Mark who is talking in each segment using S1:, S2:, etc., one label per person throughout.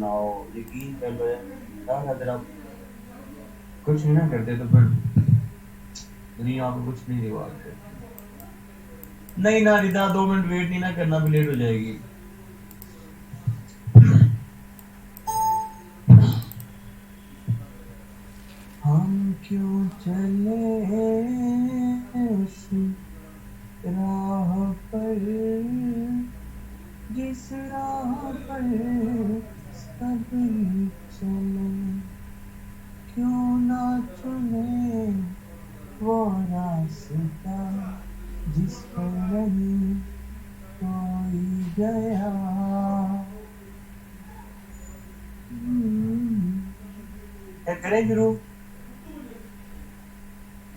S1: بناؤ, یقین کر لو یار اگر آپ کچھ نہیں نہ کرتے تو پھر دنیا آپ کو کچھ نہیں ریوارڈ کرتی. نہیں نہ ردا 2 منٹ ویٹ نہیں نہ کرنا, بھی لیٹ ہو جائے گی. ہم کیوں چلے اس راہ پر جس راہ پر سب چلے, کیوں نہ چنے وہ راستہ جس پر نہیں کوئی گیا. کریں شروع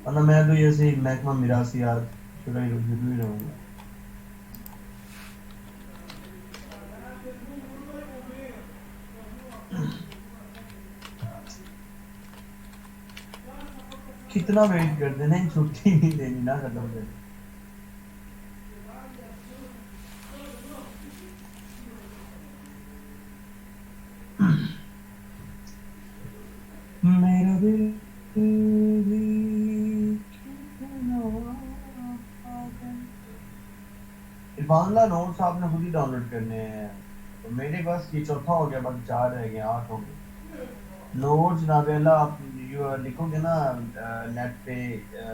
S1: ورنہ میں تو ایسے محکمہ میراثیات شروع ہی رہوں گا. کتنا ویٹ کر دینا, چھٹی نہیں دینی نہ ختم کر. میرا دل بھی کتنا پاگل. عرفان اللہ نوٹس آپ نے خود ہی ڈاؤن لوڈ کرنے ہیں. میرے پاس یہ چوتھا ہو گیا, باقی 4 رہ گئے, 8 ہو گئے. نوٹس جناب اللہ آپ لکھو گے نا نیٹ پہ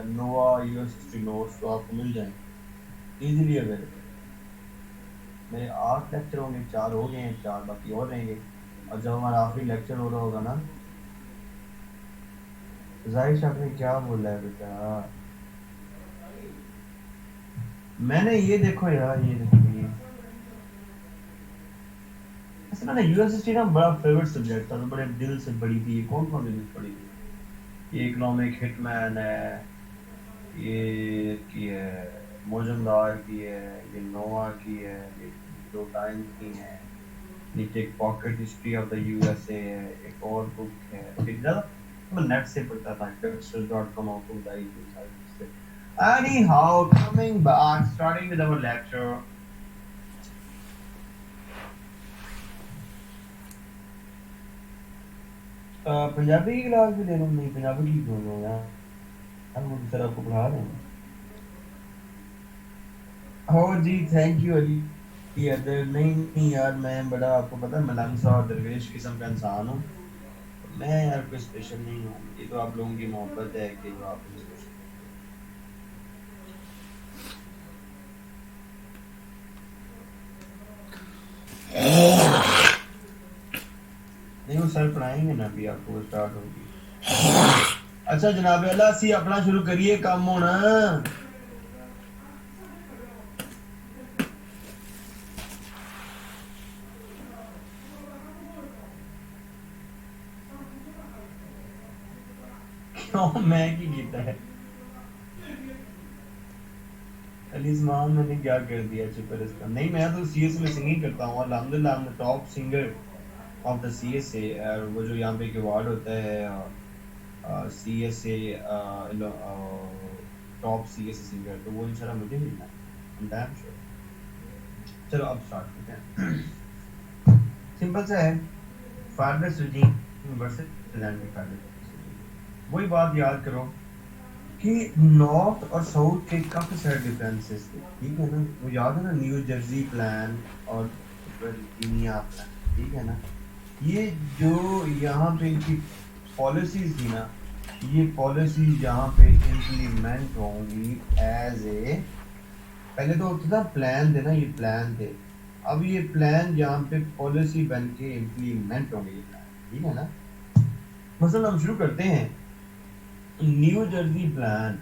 S1: نوا US ہسٹری نوٹس تو آپ کو مل جائیں گے ایزیلی اویلیبل. میرے 8 لیکچر ہوں گے, 4 ہو گئے ہیں, 4 باقی اور رہیں گے. اور جب ہمارا آخری لیکچر ہو رہا ہوگا نا, ظاہر شاہ نے کیا بولا ہے بیٹا, میں نے یہ دیکھو یار, یہ دیکھو یہ اصل میں US ہسٹری نا بڑا فیوریٹ سبجیکٹ تھا, تو بڑے دل سے پڑھی تھی. کون کون دل سے پڑھی تھی؟ یہ اکنامک ہٹ مین ہے, یہ کی ہے موجمدار کی ہے, یہ نووا کی ہے, یہ دو ٹائمز کی ہیں, نیچے ایک pocket history of the USA ہے, ایک اور بک ہے. میں نیٹ سے پڑھتا تھا, texters.com آپ کو بتائی تھی ساری چیزیں. Anyhow, coming back, starting with our lecture. Punjabi کی کلاس بھی لے لوں, نہیں پنجابی کی کیوں لوں یار, ہم وہ سر آپ کو پڑھا رہے ہیں. ہو جی تھینک یو علی. نہیں یار میں بڑا, آپ کو پتا ہے ملنگ سا اور درویش قسم کا انسان ہوں. میں یار کوئی اسپیشل نہیں ہوں, یہ تو آپ لوگوں کی محبت ہے کہ جو آپ مجھے اسپیشل کرتے ہو. نہیں وہ سر پڑھائیں گے نا, ابھی آپ کو اسٹارٹ ہوگی. اچھا جناب اللہ سی اپنا شروع کریے کام ہونا. کیوں میں کی کیتا ہے علی اسمان, میں نے کیا کر دیا چپر اس کا. نہیں میں تو CS میں سنگنگ کرتا ہوں الحمدللہ. ہم نے top singer of the CS ہے, وہ جو یہاں پہ ایک ایوارڈ ہوتا ہے CSA ٹاپ CS سنگر, تو وہ انشاءاللہ مجھے ملنا ہے, I'm damn sure. چلو اب سٹارٹ کرتے ہیں. سمپل سا ہے, فارڈرس رجیم ورسز لینڈ فارڈرس رجیم. وہی بات یاد کرو کہ نارتھ اور ساؤتھ کے کافی سارے ڈفرینسز تھے, ٹھیک ہے نا. وہ یاد ہے نا نیو جرسی پلان اور ورجینیا پلان, ٹھیک ہے نا. یہ جو یہاں پہ ان کی پالیسیز تھی نا, یہ پالیسیز یہاں پہ امپلیمنٹ ہوں گی ایز اے, پہلے تو ہوتا تھا پلان تھے نا, یہ پلان تھے, اب یہ پلان یہاں پہ پالیسی بن کے امپلیمنٹ ہوں گے یہ پلان, ٹھیک ہے نا. مثلا ہم شروع کرتے ہیں نیو جرسی پلان.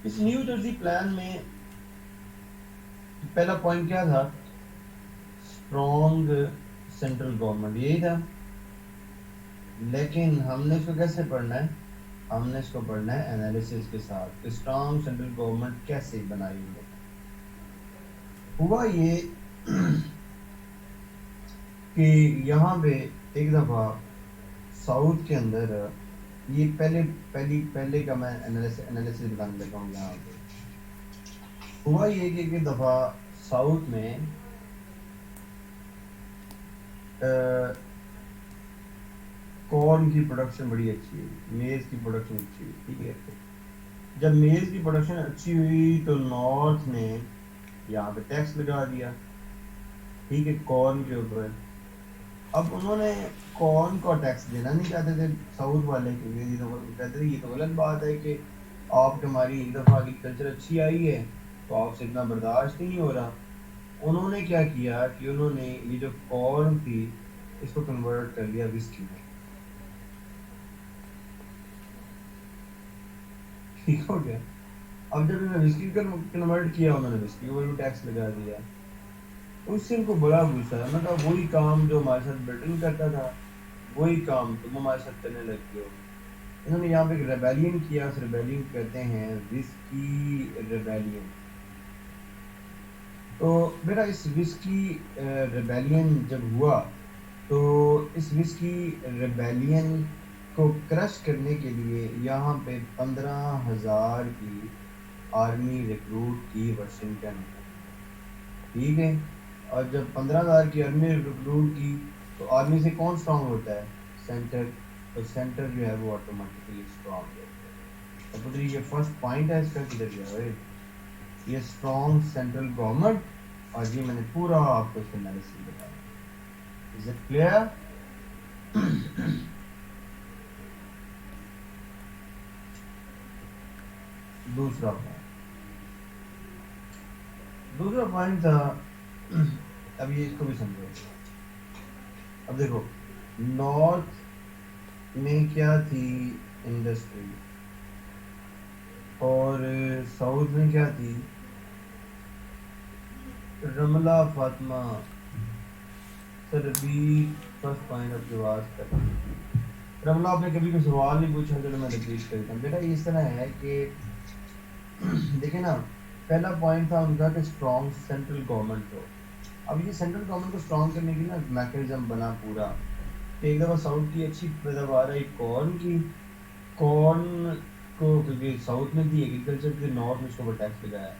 S1: اس نیو جرسی پلان میں پہلا پوائنٹ کیا تھا, اسٹرانگ سینٹرل گورنمنٹ, یہی تھا. لیکن ہم نے اس کو کیسے پڑھنا ہے, ہم نے اس کو پڑھنا ہے انالیسس کے ساتھ کہ اسٹرانگ سینٹرل گورنمنٹ کیسے بنائی ہوئی ہے. ہوا یہ کہ یہاں پہ ایک دفعہ ساؤتھ کے اندر, یہ پہلے کا میں انالیسس بتانے لگا ہوں. یہاں پہ ہوا یہ کہ ایک دفعہ ساؤتھ میں کارن کی پروڈکشن بڑی اچھی ہوئی, میز کی پروڈکشن اچھی ہوئی, ٹھیک ہے. جب میز کی پروڈکشن اچھی ہوئی تو نارتھ نے یہاں پہ ٹیکس لگا دیا, ٹھیک ہے, کارن کے اوپر. اب انہوں نے کارن کو ٹیکس دینا نہیں چاہتے تھے ساؤتھ والے, کیونکہ یہ تو کہتے تھے یہ تو غلط بات ہے کہ آپ کے ہماری ایک دفعہ ایگریکلچر اچھی آئی ہے تو آپ سے اتنا برداشت نہیں ہو رہا. انہوں نے کیا کیا کہ انہوں نے یہ جو کارن تھی اس کو کنورٹ کر لیا وسکی میں, ٹھیک ہو گیا. اب جب انہوں نے وسکی کنورٹ کیا انہوں نے وسکی اوپر بھی ٹیکس لگا دیا. اس سے ان کو بڑا غصہ ہے, میں کہا وہی کام جو ہمارے ساتھ برٹن کرتا تھا وہی کام تم ہمارے ساتھ کرنے لگتے ہو. انہوں نے یہاں پہ ایک ریبیلین کیا, اس ریبیلین کہتے ہیں وسکی ریبیلین. تو بیٹا اس وسکی ریبیلین جب ہوا تو اس وسکی ریبیلین کو کرش کرنے کے لیے یہاں پہ 15,000 کی آرمی ریکروٹ کی واشنگٹن نے, ٹھیک ہے. اور جب 15,000 کی آرمی ریکروٹ کی تو آرمی سے کون اسٹرانگ ہوتا ہے؟ سینٹر. تو سینٹر جو ہے وہ آٹومیٹکلی اسٹرانگ ہوتا ہے. تو پتری یہ فرسٹ پوائنٹ ہے اس کا کدھر گیا بھائی, یہ اسٹرانگ سینٹرل گورنمنٹ, اور جی میں نے پورا آپ کو اس کا انالیسس بتایا. Is it clear? دوسرا پوائنٹ تھا, اب یہ اس کو بھی سمجھو. اب دیکھو نارتھ میں کیا تھی انڈسٹری اور ساؤتھ میں کیا تھی. رملہ فاطمہ سر ابھی فرسٹ پوائنٹ آپ کی آواز کر, رملہ آپ نے کبھی کوئی سوال نہیں پوچھا, چلو میں ریپیٹ کرتا ہوں. بیٹا اس طرح ہے کہ دیکھیں نا, پہلا پوائنٹ تھا ان کا کہ اسٹرانگ سینٹرل گورنمنٹ ہو. اب یہ سینٹرل گورنمنٹ کو اسٹرانگ کرنے کی نا میکینزم بنا پورا, کہ ایک دفعہ ساؤتھ کی اچھی پیداوار ہے کارن کی, کارن کو کیونکہ ساؤتھ میں تھی ایگریکلچر تھی, نارتھ میں اس کے اوپر ٹیکس لگایا.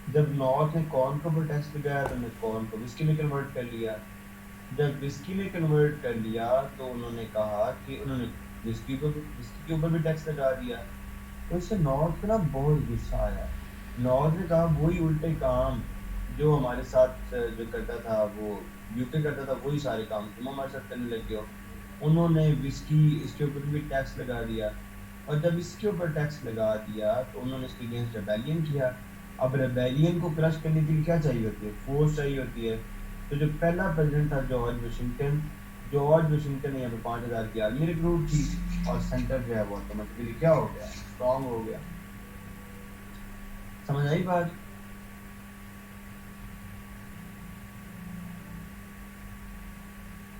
S1: جب نارتھ نے کارن کے اوپر ٹیکس لگایا تو انہوں نے کارن کو وسکی میں کنورٹ کر لیا. جب وسکی میں کنورٹ کر لیا تو انہوں نے کہا کہ انہوں نے وسکی کے اوپر بھی ٹیکس لگا دیا. تو اس سے نارتھ کو نا بہت غصہ آیا. نارتھ نے کہا وہی الٹے کام جو ہمارے ساتھ جو کرتا تھا وہ یو کے کرتا تھا وہی سارے کام تم ہمارے ساتھ کرنے لگے ہو. انہوں نے وسکی اس کے اوپر بھی ٹیکس لگا دیا, اور جب اس کے اوپر ٹیکس لگا دیا تو انہوں نے اس کے اگینسٹ ریبیلین کیا. اب ریبیلین کو کرش کرنے کے لیے کیا چاہیے ہوتی ہے؟ فورس چاہیے ہوتی ہے. تو جو پہلا پریزیڈنٹ تھا جارج واشنگٹن نے یہاں پہ 5,000 کی آرمی ریکروٹ کی, اور سینٹر جو ہے وہ آٹومیٹکلی کیا ہو گیا؟ اسٹرانگ ہو گیا. سمجھ آئی بات؟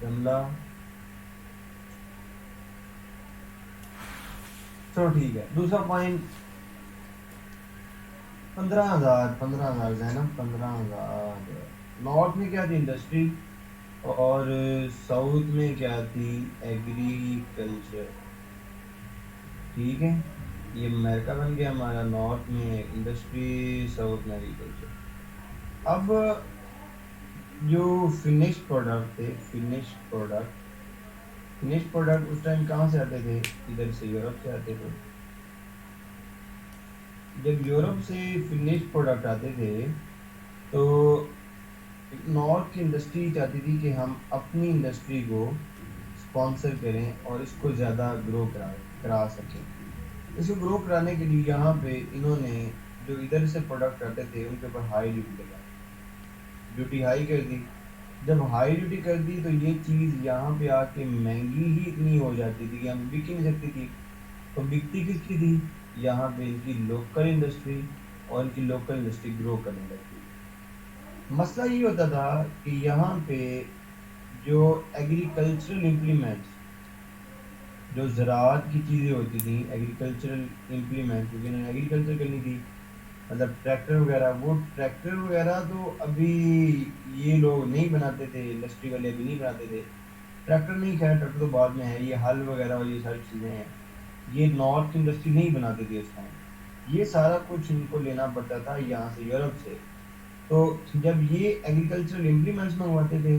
S1: جملہ چلو ٹھیک ہے. دوسرا پوائنٹ 15,000 زینب 15,000. نارتھ میں کیا تھی؟ انڈسٹری, اور ساؤتھ میں کیا تھی؟ ایگریکلچر, ٹھیک ہے. یہ امریکہ بن گیا ہمارا, نارتھ میں انڈسٹری, ساؤتھ میں ایگریکلچر. اب جو فنش پروڈکٹ تھے, فنش پروڈکٹ اس ٹائم کہاں سے آتے تھے؟ ادھر سے یورپ سے آتے تھے. جب یورپ سے فنش پروڈکٹ آتے تھے تو نارتھ کی انڈسٹری چاہتی تھی کہ ہم اپنی انڈسٹری کو اسپانسر کریں اور اس کو زیادہ گرو کرا سکیں. اس کو گرو کرانے کے لیے یہاں پہ انہوں نے جو ادھر سے پروڈکٹ آتے تھے ان کے اوپر ہائی ڈیوٹی لگا, ڈیوٹی ہائی کر دی. جب ہائی ڈیوٹی کر دی تو یہ چیز یہاں پہ آ کے مہنگی ہی اتنی ہو جاتی تھی کہ ہم بک ہی نہیں سکتی تھی. تو بکتی کس کی تھی؟ یہاں پہ ان کی لوکل انڈسٹری, اور ان کی لوکل انڈسٹری گرو کرنے لگتی. مسئلہ یہ ہوتا تھا کہ یہاں پہ جو ایگریکلچرل امپلیمنٹس, جو زراعت کی چیزیں ہوتی تھیں, ایگریکلچرل امپلیمنٹ, کیونکہ انہوں نے ایگریکلچر کرنی تھی, مطلب ٹریکٹر وغیرہ, وہ ٹریکٹر وغیرہ تو ابھی یہ لوگ نہیں بناتے تھے, انڈسٹری والے ابھی نہیں بناتے تھے. ٹریکٹر نہیں, خیر ٹریکٹر تو بعد میں ہے, یہ ہل وغیرہ اور یہ ساری چیزیں ہیں, یہ نارتھ کی انڈسٹری نہیں بناتی تھی اس ٹائم. یہ سارا کچھ ان کو لینا پڑتا تھا یہاں سے یورپ سے. تو جب یہ ایگریکلچرل امپلیمنٹس منگواتے تھے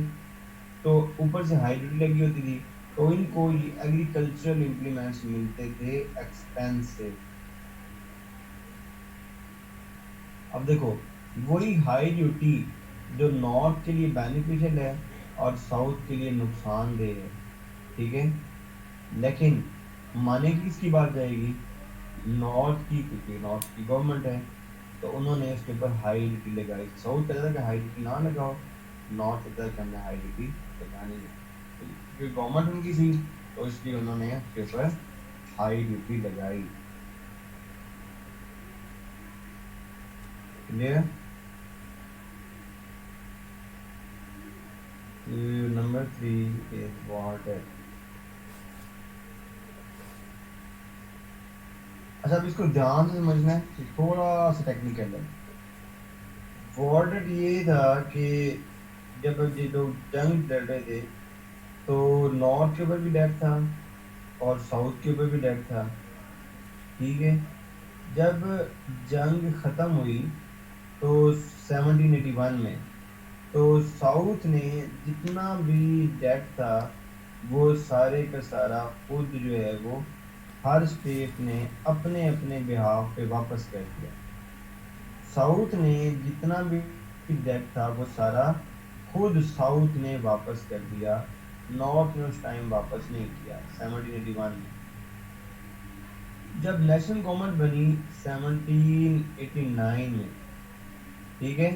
S1: تو اوپر سے ہائی ڈیوٹی لگی ہوتی تھی, تو ان کو یہ ایگریکلچرل امپلیمنٹس ملتے تھے ایکسپینسو. اب دیکھو وہی ہائی ڈیوٹی جو نارتھ کے لیے بینیفیشل ہے اور ساؤتھ کے لیے نقصان دہ ہے، ٹھیک ہے، لیکن مانے کی کس کی بات جائے گی؟ نارتھ کی، کیونکہ نارتھ کی گورنمنٹ ہے تو انہوں نے اس کے اوپر ہائی ڈیوٹی لگائی. ساؤتھ کہتا تھا کہ ہائی ڈیوٹی نہ لگاؤ، نارتھ کہتا تھا کہ ہم نے ہائی ڈیوٹی لگانی ہے. کیونکہ گورنمنٹ ان کی تھی تو اس لیے انہوں نے اس کے اوپر ہائی ڈیوٹی لگائی. کلیئر؟ Number 3 is water. اچھا اب اس کو دھیان سے سمجھنا ہے، تھوڑا سا ٹیکنیکل ہے. وارڈر یہ تھا کہ جب یہ لوگ جنگ لڑ رہے تھے تو نارتھ کے اوپر بھی ڈیٹ تھا اور ساؤتھ کے اوپر بھی ڈیٹ تھا، ٹھیک ہے. جب جنگ ختم ہوئی تو 1781 میں تو ساؤتھ نے جتنا بھی ڈیٹ تھا وہ سارے کا سارا خود جو ہے وہ ہر اسٹیٹ نے اپنے اپنے بہاف پہ واپس کر دیا. ساؤتھ نے جتنا بھی ڈیٹ تھا وہ سارا خود ساؤتھ نے واپس کر دیا، نارتھ نے اس ٹائم واپس نہیں کیا. 1781 میں جب نیشنل گورنمنٹ بنی 1789 میں، ٹھیک ہے،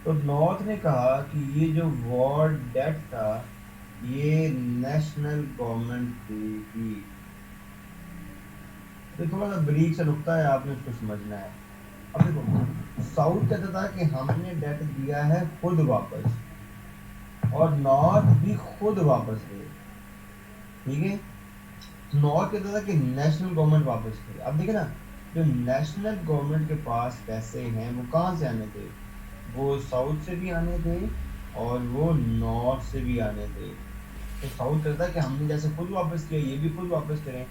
S1: تو نارتھ نے کہا کہ یہ جو وار ڈیٹ تھا یہ نیشنل گورنمنٹ دے گی. تو تھوڑا سا بریک سے نکتا ہے، آپ نے اس کو سمجھنا ہے. اب دیکھو ساؤتھ کہتا تھا کہ ہم نے ڈیٹ دیا ہے خود واپس اور نارتھ بھی خود واپس دے، ٹھیک ہے. نارتھ کہتا تھا کہ نیشنل گورنمنٹ واپس کرے. اب دیکھیں نا جو نیشنل گورنمنٹ کے پاس پیسے ہیں وہ کہاں سے آنے تھے؟ وہ ساؤتھ سے بھی آنے تھے اور وہ نارتھ سے بھی آنے تھے. تو ساؤتھ کہتا تھا کہ ہم نے جیسے خود واپس کیا یہ بھی خود واپس کریں.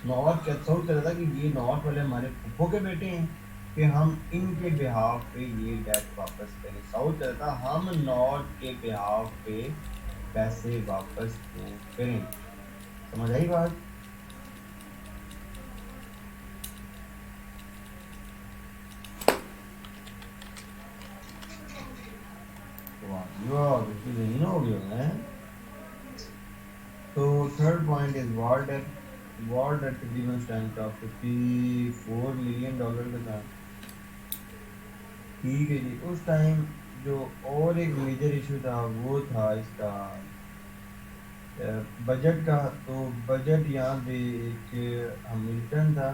S1: ساؤتھ کہتا تھا کہ یہ نارتھ والے ہمارے پھپھو کے بیٹے ہیں کہ ہم ان کے بہاف پہ یہ ڈیٹ واپس کریں. ساؤتھ کہتا تھا ہم نارتھ کے بہاف پہ پیسے واپس کیوں کریں. سمجھ آئی بات؟ ذہین ہو گئے ہیں. تو third point is war debt. War debt تقریباً اس ٹائم کا $54 ملین کا تھا، ٹھیک ہے جی. اس ٹائم جو اور ایک میجر ایشو تھا وہ تھا اس کا بجٹ کا. تو بجٹ یہاں پہ ایک ہملٹن تھا،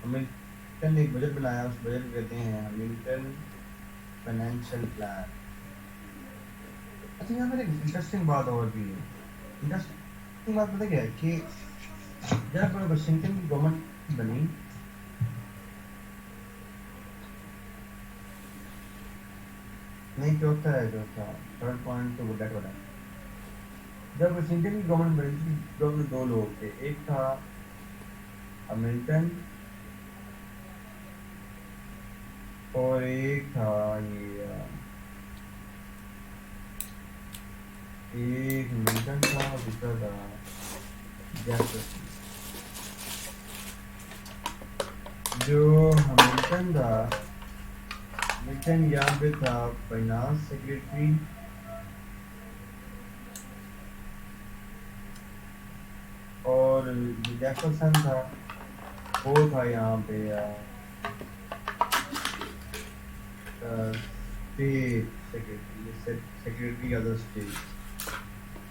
S1: ہملٹن نے ایک بجٹ بنایا، اس بجٹ کو کہتے ہیں ہملٹن فائنینشیل پلان. اچھا یہاں پر ایک انٹرسٹنگ بات اور بھی ہے. انٹرسٹنگ بات پتہ کیا ہے کہ جب واشنگٹن کی گورنمنٹ بنی نہیں چوتھا ہے، چوتھا تھرڈ پوائنٹ تو وہ ڈیٹ والا ہے. جب واشنگٹن کی گورنمنٹ بنی تھی گورنمنٹ دو لوگ تھے، ایک تھا ہملٹن اور ایک تھا یہ ایک ملٹن تھا اور دوسرا تھا جیفرسن. جو ہملٹن تھا ملٹن یہاں پہ تھا فائنانس سیکریٹری، اور جو جیفرسن تھا وہ تھا یہاں پہ state secretary, secretary of the state,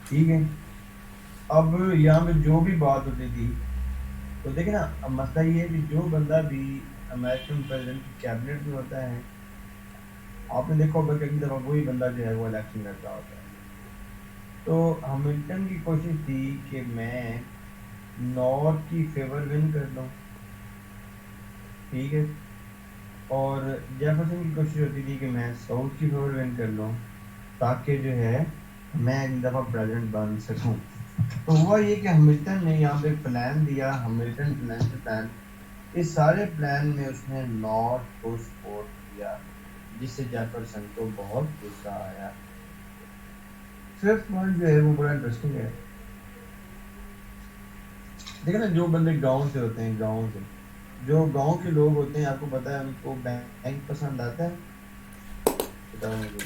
S1: ٹھیک ہے. اب یہاں پہ جو بھی بات ہوتی تھی تو دیکھیں نا اب مسئلہ یہ ہے کہ جو بندہ بھی امریکن پریزیڈنٹ کی کیبنٹ میں ہوتا ہے آپ نے دیکھا ہوگا کہ ایک دفعہ وہی بندہ جو ہے وہ الیکشن لڑ رہا ہوتا ہے. تو ہملٹن کی کوشش تھی کہ میں نارتھ کی فیور ون کر لوں، ٹھیک ہے، اور جیفرسن کی کوشش ہوتی تھی کہ میں ساؤتھ کی فیور ون کر لوں تاکہ جو ہے میں ایک دفعہ پریزیڈنٹ بن سکوں. تو ہوا یہ کہ ہملٹن نے یہاں پہ ایک پلان دیا، ہملٹن فائنینشیل پلان. اس سارے پلان میں اس نے نارتھ کو سپورٹ کیا جس سے جیفرسن کو بہت غصہ آیا. ففتھ پوائنٹ جو ہے وہ بڑا انٹرسٹنگ ہے. دیکھیں نا جو بندے گاؤں سے ہوتے ہیں، گاؤں سے جو گاؤں کے لوگ ہوتے ہیں، آپ کو پتا ہے ان کو بینک پسند آتا ہے؟ بتاؤ مجھے،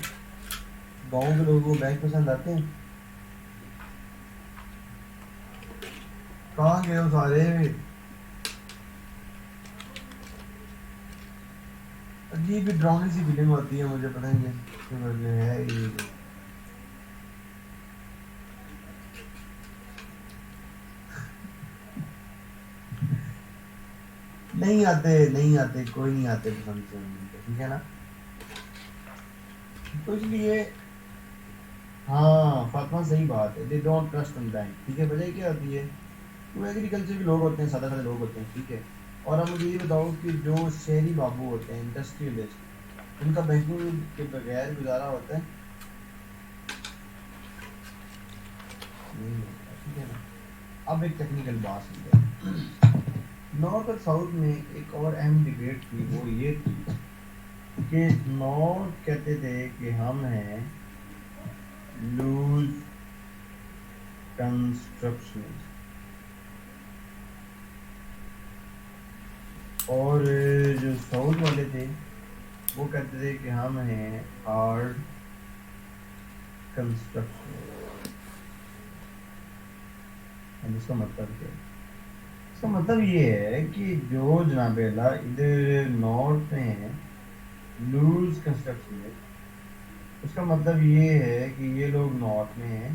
S1: گاؤں کے لوگوں کو بینک پسند آتے ہیں؟ کہاں گئے ہو سارے؟ عجیب ہی ڈراؤنی سی فیلنگ ہوتی ہے مجھے، پتہ نہیں جو ہے یہ لوگ نہیں آتے، نہیں آتے، کوئی نہیں آتے پسند سے ان کو، ٹھیک ہے نا؟ تو اس لیے ہاں فاطمہ صحیح بات ہے، they don't trust in bank, ٹھیک ہے؟ وجہ کیا ہوتی ہے؟ وہ ایگریکلچر کے لوگ ہوتے ہیں، سادہ سادہ لوگ ہوتے ہیں، ٹھیک ہے؟ اور اب مجھے یہ بتاؤ کہ جو شہری بابو ہوتے ہیں، انڈسٹریلسٹ، ان کا بینکنگ کے بغیر گزارا ہوتا ہے؟ نہیں ہوتا، ٹھیک ہے نا؟ اب ایک ٹیکنیکل بات سمجھے، نارتھ اور ساؤتھ میں ایک اور اہم ڈبیٹ تھی، وہ یہ تھی کہ نارتھ کہتے تھے کہ ہم ہیں لوز کنسٹرکشنسٹ، اور جو ساؤتھ والے تھے وہ کہتے تھے کہ ہم ہیں ہارڈ کنسٹرکشن۔ اب اس کا مطلب کیا ہے؟ اس کا مطلب یہ ہے کہ جو جناب اللہ ادھر نارتھ میں ہیں لوز کنسٹرکشنسٹ، اس کا مطلب یہ ہے کہ یہ لوگ نارتھ میں ہیں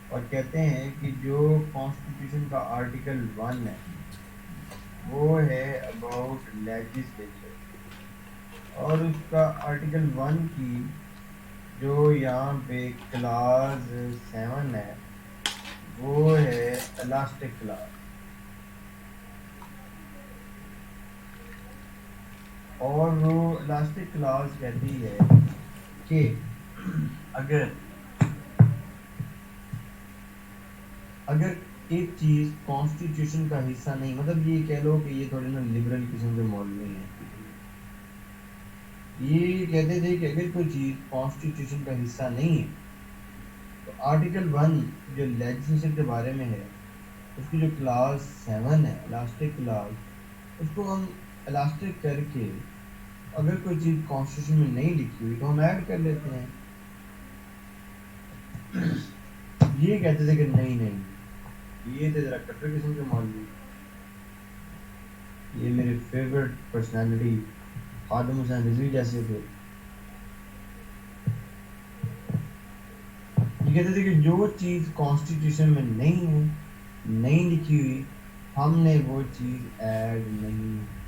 S1: اور کہتے ہیں کہ جو کانسٹیٹیوشن کا آرٹیکل 1 ہے وہ ہے اباؤٹ لیجسلیچر، اور اس کا آرٹیکل 1 کی جو یہاں پہ کلاس 7 ہے وہ ہے الاسٹک کلاس، اور وہ الاسٹک کلاس کہتی ہے کہ اگر اگر ایک چیز کانسٹیٹیوشن کا حصہ نہیں، مطلب یہ کہہ لو کہ یہ تھوڑے نا لبرل قسم کے مولوی ہیں، ٹھیک ہے نا؟ یہ کہتے تھے کہ اگر کوئی چیز کانسٹیٹیوشن کا حصہ نہیں ہے تو آرٹیکل 1 جو لیجسلیچر کے بارے میں ہے، اس کی جو کلاس 7 ہے الاسٹک کلاس، اس کو ہم الاسٹک کر کے اگر کوئی چیز کانسٹیٹیوشن میں نہیں لکھی ہوئی تو ہم ایڈ کر لیتے ہیں۔ یہ کہتے تھے کہ نہیں نہیں، یہ تھے ذرا کٹر قسم کے مولوی، یہ میرے فیورٹ پرسنالٹی خادم حسین رضوی جیسے تھے۔ یہ کہتے تھے کہ جو چیز کانسٹیٹیوشن میں نہیں ہے، نہیں لکھی ہوئی، ہم نے وہ چیز ایڈ نہیں۔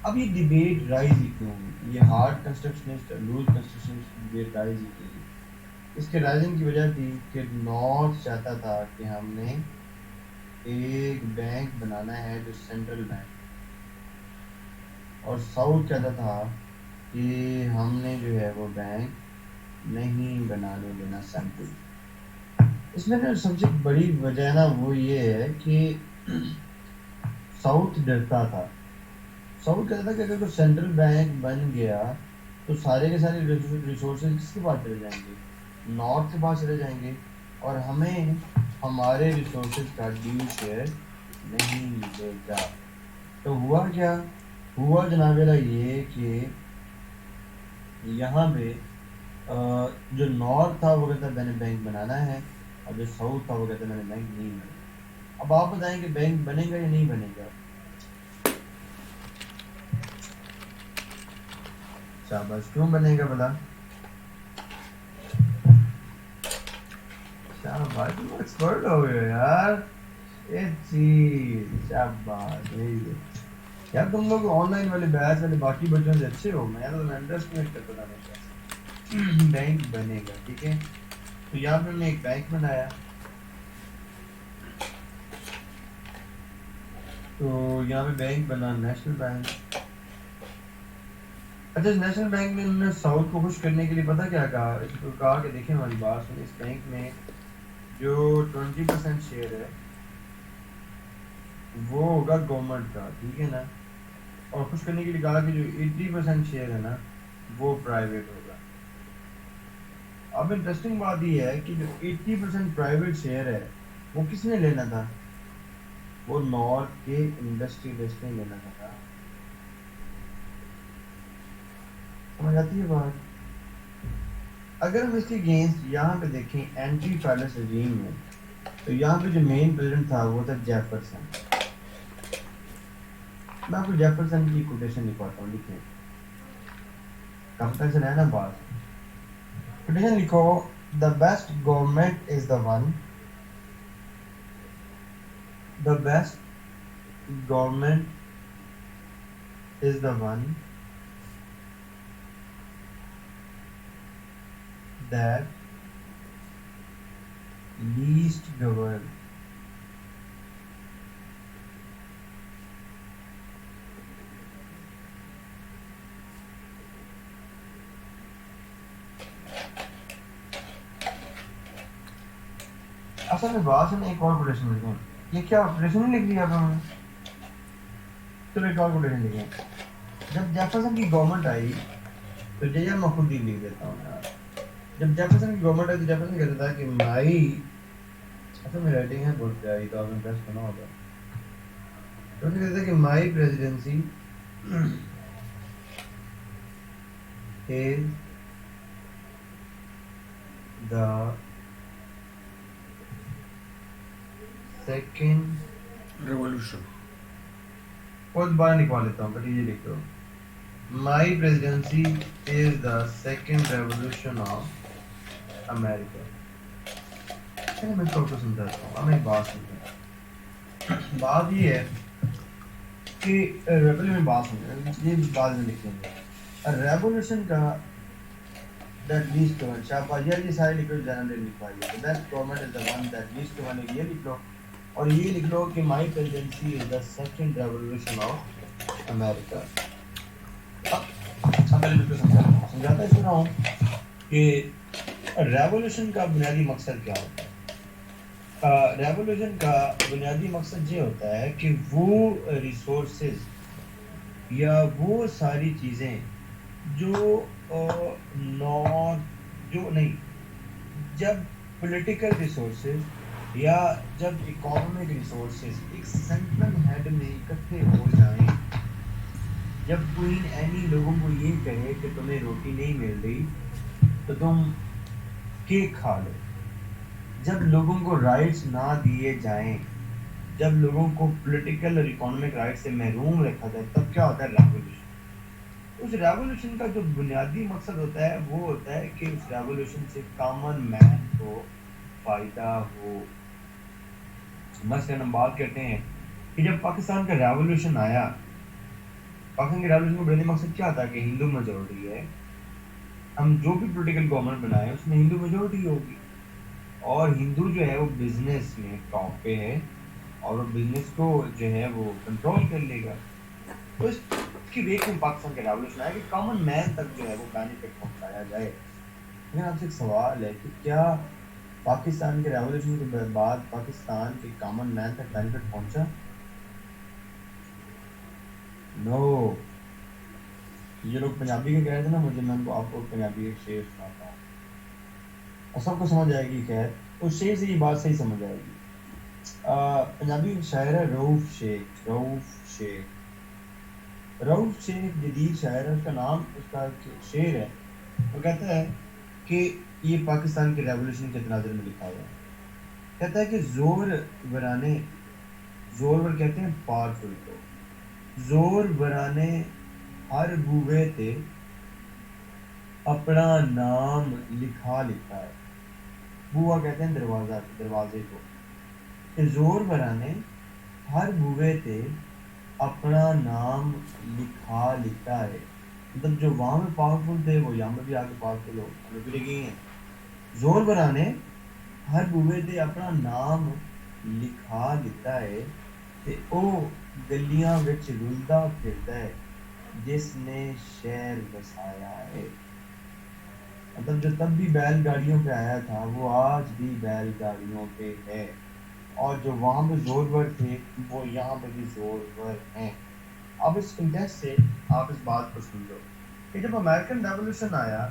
S1: اب یہ ڈیبیٹ رائز ہی کیوں ہوئی؟ یہ ہارڈ کنسٹرکشنسٹ اور لوز کنسٹرکشنسٹ کی ڈیبیٹ رائز ہی کیوں ہوئی؟ اس کے رائزنگ کی وجہ تھی کہ نارتھ چاہتا تھا کہ ہم نے ایک بینک بنانا ہے جو سینٹرل بینک، اور ساؤتھ کہتا تھا کہ ہم نے جو ہے وہ بینک نہیں بنانے دینا سینٹرل۔ اس میں جو سب سے بڑی وجہ نا وہ یہ ہے کہ ساؤتھ ڈرتا تھا، ساؤتھ کہتا تھا کہ اگر کوئی سینٹرل بینک بن گیا تو سارے کے سارے ریسورسز کس کے پاس چلے جائیں گے؟ نارتھ کے پاس چلے جائیں گے، اور ہمیں ہمارے ریسورسز کا ڈیو شیئر نہیں ملے گا۔ تو ہوا کیا؟ ہوا جناب یہ کہ یہاں پہ جو نارتھ تھا وہ کہتا میں نے بینک بنانا ہے، اور جو ساؤتھ تھا وہ کہتا میں نے بینک نہیں بنانا۔ اب آپ بتائیں کہ بینک بنے گا یا نہیں بنے گا؟ شاباش، کیوں بنے گا بلا؟ شاباش، تم ایکسپرٹ ہو گئے ہو یار، یہ چیز شاباش، یہی ہے یار، تم لوگ آن لائن والے بیچ والے باقی بچوں سے اچھے ہو، میں تو انڈر اسٹیمیٹ کرتا تھا ہمیشہ۔ بینک بنے گا، ٹھیک ہے؟ تو یہاں پہ ہم نے ایک بینک بنایا، تو یہاں پہ بینک بنا نیشنل بینک۔ اچھا، نیشنل بینک میں انہوں نے ساؤتھ کو خوش کرنے کے لیے پتہ کیا کہا؟ اس کو کہا کہ دیکھیں ہماری بات سنیں، اس بینک میں جو 20% شیئر ہے وہ ہوگا گورنمنٹ کا، ٹھیک ہے نا؟ اور خوش کرنے کے لیے کہا کہ جو 80% شیئر ہے نا وہ پرائیویٹ ہوگا۔ اب انٹرسٹنگ بات یہ ہے کہ جو 80% پرائیویٹ شیئر ہے وہ کس نے لینا تھا؟ وہ نارتھ کے انڈسٹریلسٹ نے لینا تھا. سمجھ آتی ہے بات؟ اگر ہم اس کے اگینسٹ یہاں پہ دیکھیں اینٹی فیڈرلسٹ رجیم میں، تو یہاں پہ جو مین پریزیڈنٹ تھا وہ تھا جیفرسن. میں آپ کو جیفرسن کی کوٹیشن لکھواتا ہوں، لکھیں. کب تک چلا ہے نا بات. کوٹیشن لکھو: the best government is the one, the best government is the one that least govern. اصل میں بات میں ایک اور کوٹیشن لکھیں. یہ کیا کوٹیشن نہیں لکھ لیا آپ نے؟ چلو ایک اور کوٹیشن لکھیں. جب جیفرسن کی گورنمنٹ آئی تو یہ میں خود ہی لکھ دیتا ہوں یار. جب جیفرسن کی گورنمنٹ آئی تو جیفرسن کہتا تھا کہ مائی، اصل میں رائٹنگ ہے بہت پیاری تو آپ نے پریس کرنا ہوگا. تو وہ کہتا تھا کہ مائی presidency is the second
S2: revolution.
S1: بہت بار لکھوا لیتا ہوں، یہ لکھ دو: my presidency is the second revolution of America. میں اس کو سمجھاتا ہوں. اب ایک بات سمجھیں. بات یہ ہے کہ ریولیوشن بات سمجھیں، یہ بات میں لکھیں گے. ریولیوشن کا that leads to one. شاپا یہ سارے لکھ لو، general لکھوائیے. The best government is the one that leads to one. یہ لکھ لو اور یہ لکھ لو کہ my presidency is the second revolution of America. اب پہلے بالکل سمجھاتا اس طرح ہوں کہ ریولیوشن کا بنیادی مقصد کیا ہوتا ہے. ریولیوشن کا بنیادی مقصد یہ ہوتا ہے کہ وہ ریسورسز یا وہ ساری چیزیں جو جب پولیٹیکل ریسورسز یا جب اکانومک ریسورسز ایک سینٹرل ہیڈ میں اکٹھے ہو جائیں، جب کوئین اینی لوگوں کو یہ کہے کہ تمہیں روٹی نہیں مل رہی تو تم کیک کھا لو، جب لوگوں کو رائٹس نہ دیے جائیں، جب لوگوں کو پولیٹیکل اور اکانومک رائٹ سے محروم رکھا جائے، تب کیا ہوتا ہے؟ ریولیوشن. اس ریولیوشن کا جو بنیادی مقصد ہوتا ہے وہ ہوتا ہے کہ اس ریولیوشن سے کامن مین کو فائدہ ہو. مثلاً ہم بات کرتے ہیں کہ جب پاکستان کا ریولیوشن آیا، پاکستان کے ریولیوشن کا بنیادی مقصد کیا تھا؟ کہ ہندو میجورٹی ہے، ہم جو بھی پولیٹیکل گورنمنٹ بنائے اس میں ہندو میجورٹی ہوگی، اور ہندو جو ہے وہ بزنس میں ٹاپ پہ ہے اور وہ بزنس کو جو ہے وہ کنٹرول کر لے گا. تو اس کی ویک میں پاکستان کا ریولیوشن آیا کہ کامن مین تک جو ہے وہ بینیفٹ پہنچایا جائے. لیکن آپ سے ایک سوال ہے کہ کیا پاکستان کے ریولیوشن کے بعد پاکستان کے کامن مین تک بینیفٹ پہنچا؟ نو. یہ لوگ پنجابی کے کہہ رہے تھے نا مجھے، میں آپ کو پنجابی ایک شعر سناتا ہوں اور سب کو سمجھ آئے گی. خیر اس شعر سے یہ بات صحیح سمجھ آئے گی. پنجابی شاعر ہے رؤف شیخ. رؤف شیخ جدید شاعر ہے، اس کا نام، اس کا شعر ہے. وہ کہتا ہے کہ یہ پاکستان کے ریولیوشن کے تناظر میں لکھا ہوا ہے. کہتا ہے کہ زور ور کہتے ہیں پاورفل کو، زور ورانے ہر بوے تے اپنا نام لکھا ہے. بوا کہتے ہیں دروازے کو. کہ زور ورانے ہر بوے تے اپنا نام لکھا ہے. مطلب جو وہاں میں پاورفل تھے وہ یہاں میں بھی آگے پاورفل ہو نکلے گئی ہیں. زور برانے ہر بوے تے اپنا نام لکھا ہے تے او گلیاں وچ رلدا پھردا ہے جس نے شہر بسایا ہے. مطلب جو تب بھی بیل گاڑیوں پہ آیا تھا وہ آج بھی بیل گاڑیوں پہ ہے، اور جو وہاں پہ زورور تھے وہ یہاں پہ بھی زورور ہیں. اب اس کنٹیکسٹ سے آپ اس بات کو سمجھو کہ جب امریکن ریولوشن آیا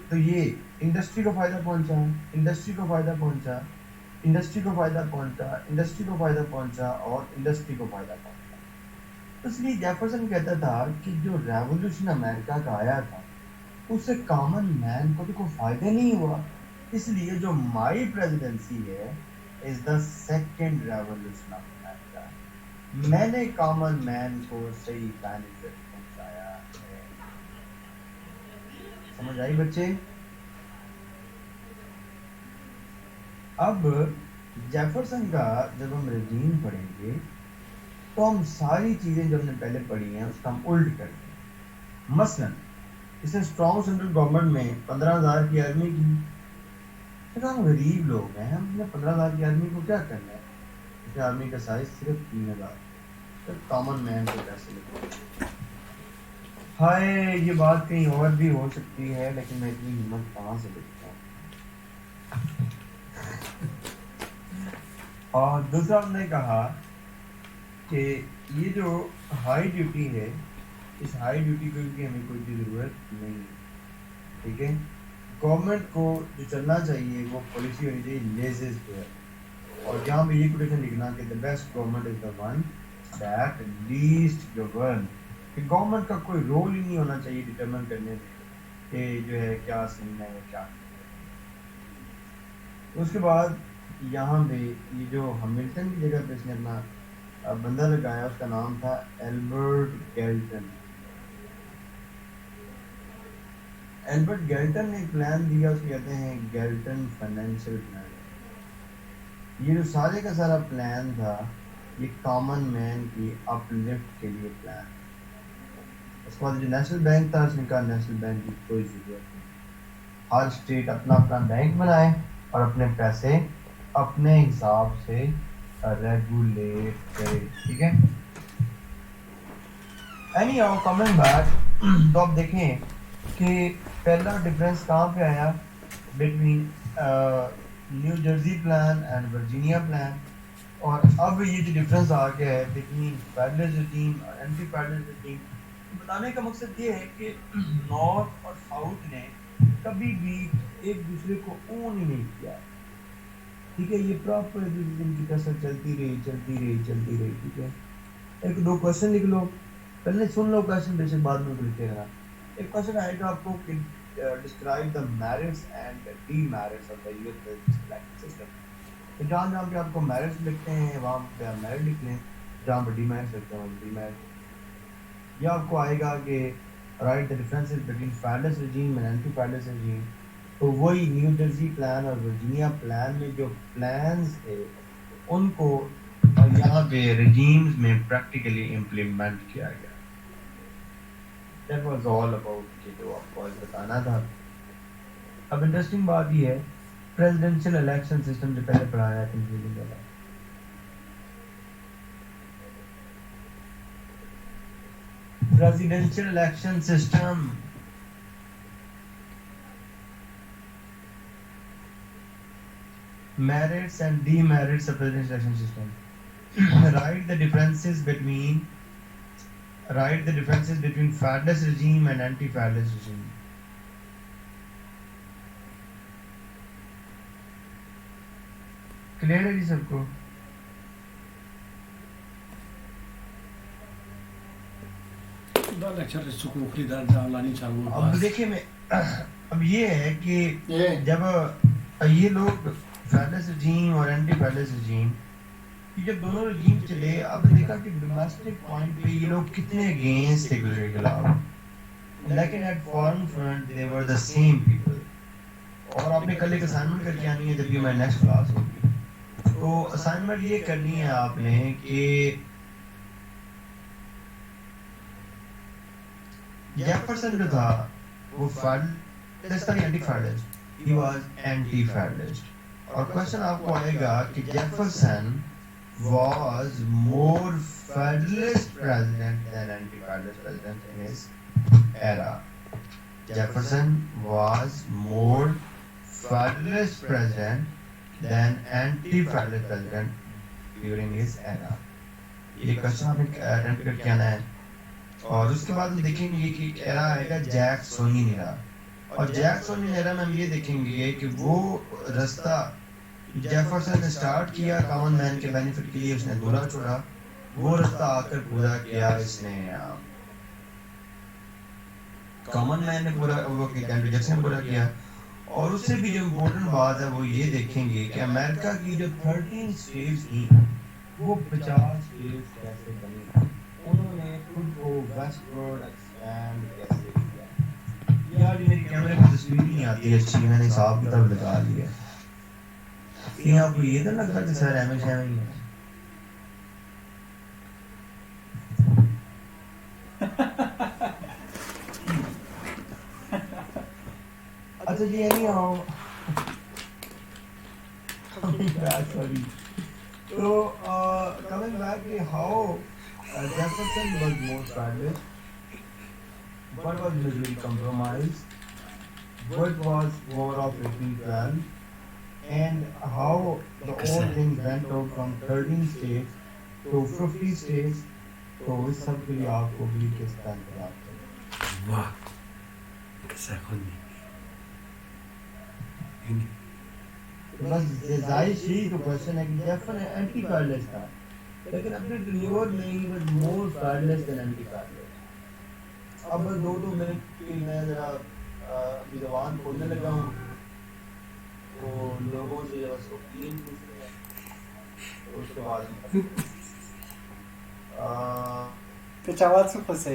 S1: تو یہ انڈسٹری کو فائدہ پہنچا. انڈسٹری کو فائدہ پہنچا، انڈسٹری کو فائدہ پہنچا اور انڈسٹری کو فائدہ پہنچا. اس لیے جیفرسن کہتا تھا کہ جو ریولوشن امریکہ کا آیا تھا اس سے کامن مین کو تو کوئی فائدہ نہیں ہوا. اس لیے جو مائی پریزیڈنسی ہے is the second revolution of America. میں نے کامن مین کو صحیح بینیفٹ پہنچایا ہے. سمجھ آئی بچے؟ اب جیفرسن کا جب ہم رجیم پڑھیں گے تو ہم ساری چیزیں جو ہم نے پہلے پڑھی ہیں اس کا ہم الٹ کریں گے. مثلا اس نے اسٹرانگ سینٹرل گورنمنٹ میں 15,000 کی آرمی کی. پھر ہم غریب لوگ ہیں، ہم نے 15,000 کی آرمی کو کیا کرنا ہے؟ اس آرمی کا سائز صرف 3,000. پھر کامن مین کو کیسے لگے؟ ہائے یہ بات کہیں اور بھی ہو سکتی ہے لیکن میں اتنی ہمت کہاں سے دیکھتا ہوں. اور دوسرا ہم نے کہا کہ یہ جو ہائی ڈیوٹی ہے اس ہائی ڈیوٹی کو کی ہمیں کوئی بھی ضرورت نہیں ہے. ٹھیک ہے، گورنمنٹ کو جو چلنا چاہیے وہ پالیسی ہونی چاہیے لیزز پہ. اور یہاں پہ یہ کوٹیشن لکھنا کہ the best government is the one that least govern. کہ گورنمنٹ کا کوئی رول ہی نہیں ہونا چاہیے ڈٹرمن کرنے میں کہ جو ہے کیا سین ہے یا کیا. اس کے بعد یہاں پہ یہ جو ہملٹن کی جگہ پہ اس نے اپنا بندہ لگایا اس کا نام تھا ایلبرٹ گیلٹن. ایلبرٹ گیلٹن نے ایک پلان دیا، اس کو کہتے ہیں گیلٹن فائنینشیل پلان. یہ جو سارے کا سارا پلان تھا یہ کامن مین کی اپ لفٹ کے لیے پلان. اس کے بعد جو نیشنل بینک تھا اس نے کہا نیشنل بینک کی کوئی ضرورت نہیں، ہر اسٹیٹ اپنا اپنا بینک بنائے اور اپنے پیسے اپنے حساب سے ریگولیٹ کرے. ٹھیک ہے، اینی ہاؤ کمنگ بیک تو آپ دیکھیں کہ پہلا ڈفرینس کہاں پہ آیا between new Jersey plan and Virginia plan. اور اب یہ جو ڈفرینس آ گیا ہے بٹوین فیڈرل رجیم اور اینٹی فیڈرل رجیم، بتانے کا مقصد یہ ہے کہ نارتھ اور ساؤتھ نے کبھی بھی ایک دوسرے کو اون ہی نہیں کیا. ٹھیک ہے، یہ پراپر ان کی کثرت چلتی رہی. ٹھیک ہے، ایک دو کوشچن لکھ لو، پہلے سن لو کوشچن بے شک بعد میں لکھتے رہنا. ایک کوشچن آئے گا آپ کو کہ describe the merits and D merits of the youth presidential system. تو جہاں جہاں پہ آپ کو میرٹس لکھتے ہیں وہاں پہ آپ میرٹ لکھ لیں، جہاں پہ ڈی میرٹس لکھتے ہیں وہاں ڈی میرٹ. یا آپ کو آئے گا کہ write the differences between federal regime and anti federal regime. تو وہی نیو جرسی پلان اور ورجینیا پلان میں جو پلانز تھے ان کو یہاں پہ رجیمز میں پریکٹیکلی امپلیمنٹ کیا گیا. That was all about کہ جو آپ کو آج بتانا تھا. اب انٹرسٹنگ بات یہ ہے پریزیڈنشیل الیکشن سسٹم جو پہلے پڑھایا ہے کنفیوژن والا. presidential election system. Merits and demerits of presidential election system. Write the differences between Federalist regime and anti-Federalist regime. Clear ہے جی سب کو؟ اب دیکھیں میں اب یہ ہے کہ جب یہ لوگ فیڈرلسٹ رجیم اور اینٹی فیڈرلسٹ رجیم جب دونوں رجیم چلے، اب دیکھا کہ ڈومیسٹک پوائنٹ پہ یہ لوگ کتنے اگینسٹ ایک دوسرے کے خلاف، لیکن at foreign front they were the same people. اور آپ نے کل ایک اسائنمنٹ کر کے آنی ہے جب بھی ہماری نیکسٹ کلاس ہوگی. تو اسائنمنٹ یہ کرنی ہے آپ نے کہ جیفرسن جو تھا وہ فیڈرلسٹ تھا یا anti federalist? He was anti federalist. اور کوشچن آپ کو آئے گا کہ Jefferson was more federalist president than anti-federalist president in his era. Jefferson was more federalist president than anti-federalist president during his era. یہ کوشچن آپ نے اٹیمپٹ کر کے آنا ہے. اور اس کے بعد ہم دیکھیں گے کہ ایک ایرا آئے گا جیکسونین ایرا. اور جیکسونین ایرا میں ہم یہ دیکھیں گے کہ وہ رستہ جیفرسن نے سٹارٹ کیا کامن مین کے بینیفٹ کے لیے، اس نے دورہ چھوڑا، وہ رستہ آ کر پورا کیا اس نے کامن مین نے پورا، وہ ہنری جیکسن نے پورا کیا. اور اس سے بھی جو امپورٹنٹ بات ہے وہ یہ دیکھیں گے کہ امریکہ کی جو 13 اسٹیٹس تھیں وہ 50 اسٹیٹس کیسے بنی، انہوں نے خود کو ویسٹ ورڈ ایکسپینڈ کیسے کیا. یار میری کیمرے میں تصویر نہیں آتی اچھی، میں نے حساب کتاب لگا لیا. کہیں آپ کو یہ تو لگتا کہ سر ایم ایش ایم ہی ہے. اچھا جی anyhow sorry. So coming back to how Jefferson was more childish, what was Missouri Compromise, what was War of 1812, and how the all things went out from 13 states to 50 states. تو اس سب کے لیے آپ کو بھی کس طرح انتخاب کریں؟
S2: واہ کیسا خود نہیں
S1: بس ظاہر سی تو کوشچن ہے کہ جیفر اینٹی کارلیس تھا، لیکن اپنے ڈیلیور میں he was more کارلیس then anti کارلیس. اب بس 2 منٹ کی میں ذرا اپنی زبان کھولنے لگا ہوں تو لوگوں سے بس اوپینین پوچھتے ہیں تو اس کے بعد
S3: Kacawat su pa sa